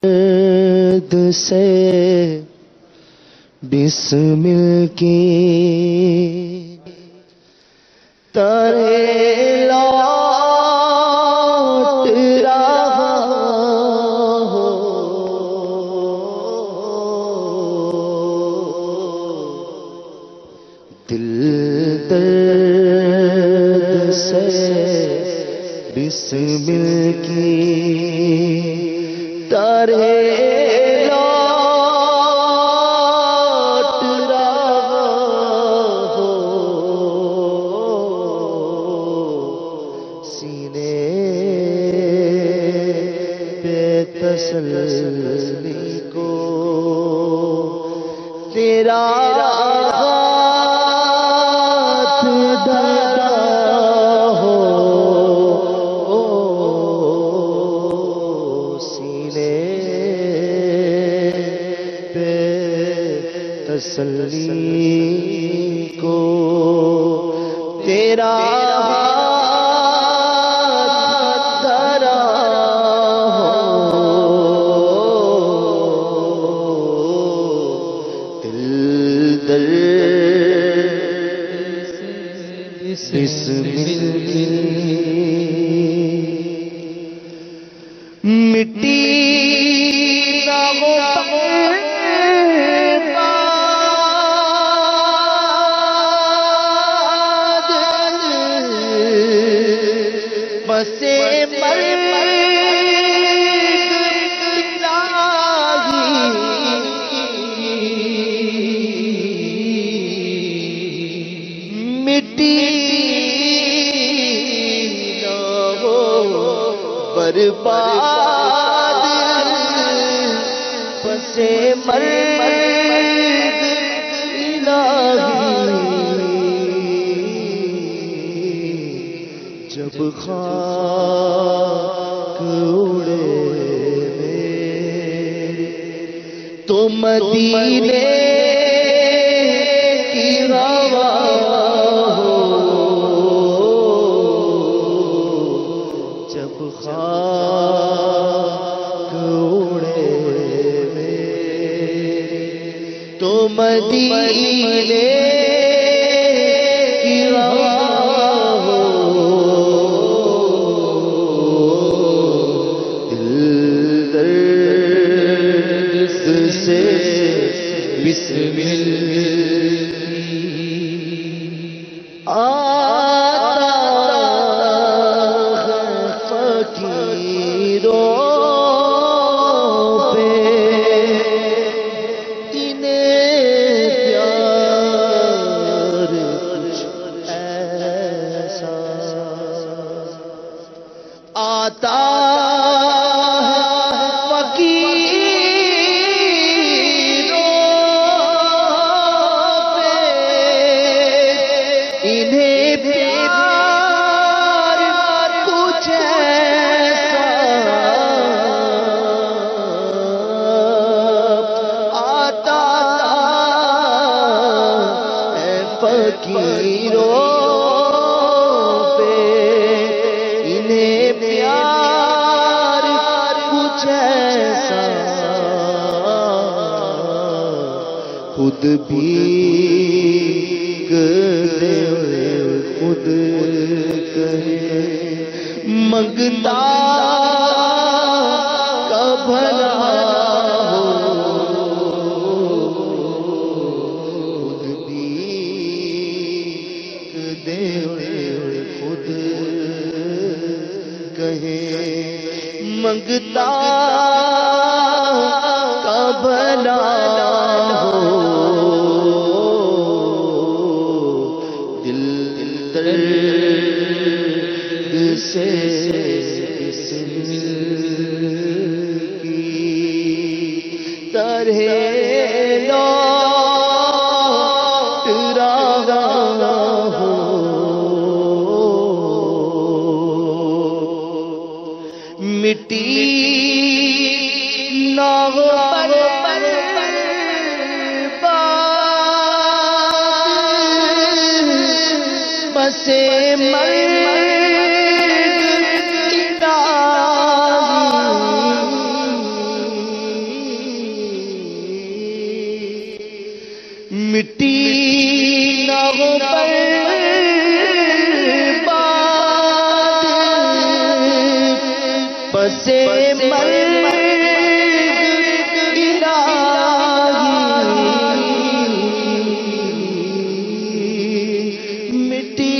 درد سے بسمل کی طرح لوٹ رہا ہو، دل درد سے بسمل کی طرح لوٹ رہا ہو، سینے پہ تسلی کو تیرا ہاتھ ڈالا ہو، تسلی کو تیرا ہاتھ دھرا ہو، دل درد بسمل کی مٹی نہ ہو بسے مٹی نہ ہو برباد، بسے مرگ الہی، جب خاک اڑے میری تو مدینے کی ہوا ہو، جب خاک اڑے میری تو مدینے کی ہوا ہو، سے بسمل آتا فقیروں پہ انہیں پیار کچھ ایسا آتا انہیں پیار کچھ ایسا آتا ہے فقیروں پہ، انہیں پیار کچھ ایسا خود بھی خود کہے منگتا کا بھلا ہو، خود بھی دے خود کہے منگتا کا بھلا ہو، درد سے بسمل کی طرح لوٹ رہا ہو، مٹی نہ ہو بسے مرگ مٹی نہ ہو برباد پسے مرگ الہی مٹی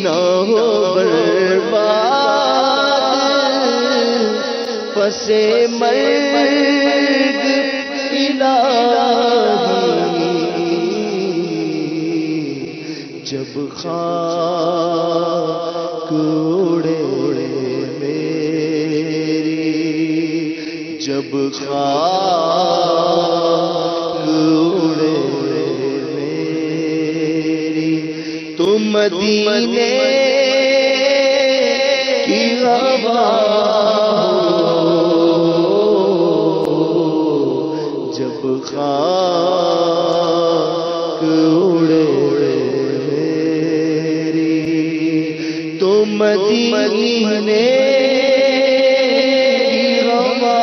نہ ہو برباد پسے مرگ جب خاک اڑے میری جب خاک اڑے میری تو مدینے کی ہوا جب خاک اڑے میری تو مدینے کی ہوا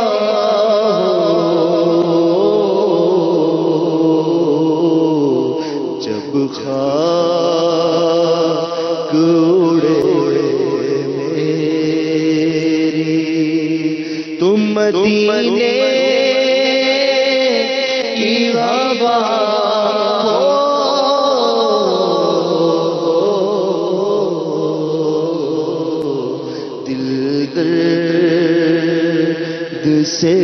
جب خاک اڑے میری تو مدینے دل درد سے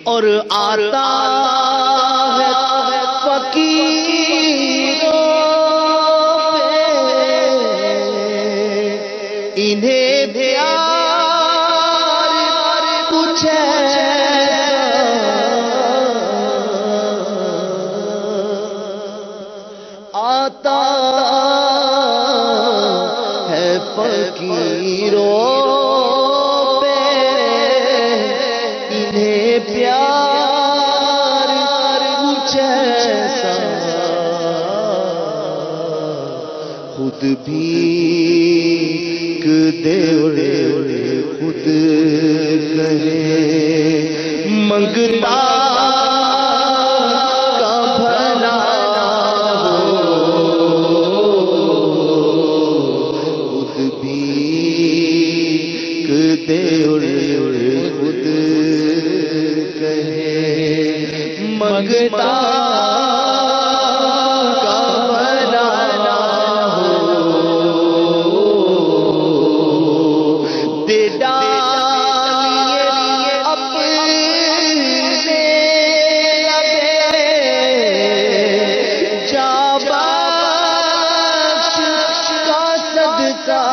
اور آتا ہے فقیروں پہ انہیں آتا ہے فقیروں پہ انہیں پیار کچھ ایسا خود بھیک دے خود کہے منگتا خود کہے منگتا کا بھلا ہو دے ڈالیے اپنے جا بخش کا صدقہ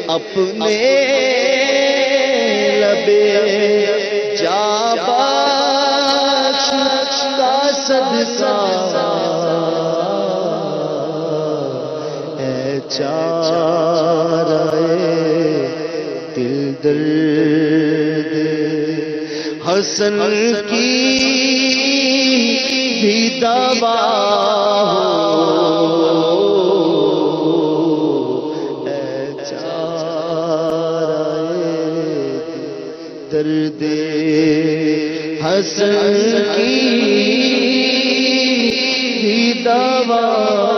اپنے لبے جا بخش کا صدقہ اے چارہ دل درد حسن کی بھی دوا درد حسن کی بھی دوا